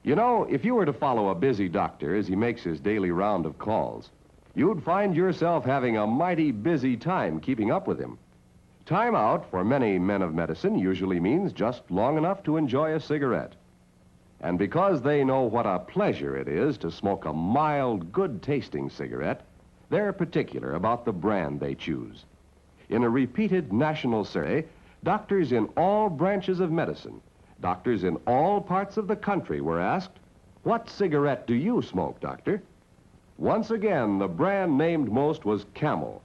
You know, if you were to follow a busy doctor as he makes his daily round of calls, you'd find yourself having a mighty busy time keeping up with him. Time out for many men of medicine usually means just long enough to enjoy a cigarette. And because they know what a pleasure it is to smoke a mild, good-tasting cigarette, they're particular about the brand they choose. In a repeated national survey, doctors in all branches of medicine, doctors in all parts of the country were asked, "What cigarette do you smoke, doctor?" Once again, the brand named most was Camel.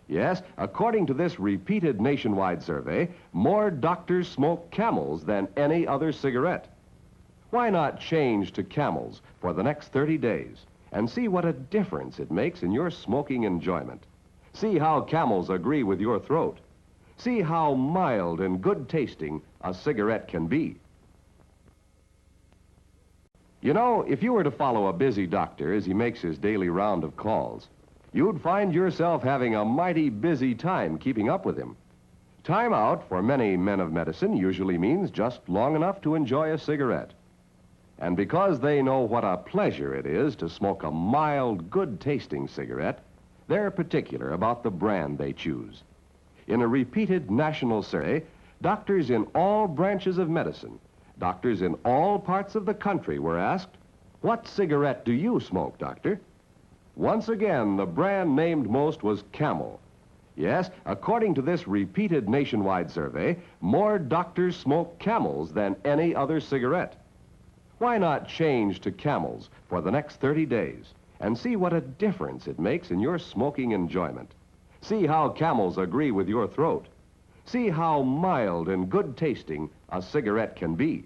Yes, according to this repeated nationwide survey, more doctors smoke Camels than any other cigarette. Why not change to Camels for the next 30 days and see what a difference it makes in your smoking enjoyment? See how Camels agree with your throat. See how mild and good-tasting a cigarette can be. You know, if you were to follow a busy doctor as he makes his daily round of calls, you'd find yourself having a mighty busy time keeping up with him. Time out for many men of medicine usually means just long enough to enjoy a cigarette. And because they know what a pleasure it is to smoke a mild, good-tasting cigarette, they're particular about the brand they choose. In a repeated national survey, doctors in all branches of medicine, doctors in all parts of the country were asked, "What cigarette do you smoke, doctor?" Once again, the brand named most was Camel. Yes, according to this repeated nationwide survey, more doctors smoke Camels than any other cigarette. Why not change to Camels for the next 30 days and see what a difference it makes in your smoking enjoyment? See how Camels agree with your throat. See how mild and good-tasting a cigarette can be.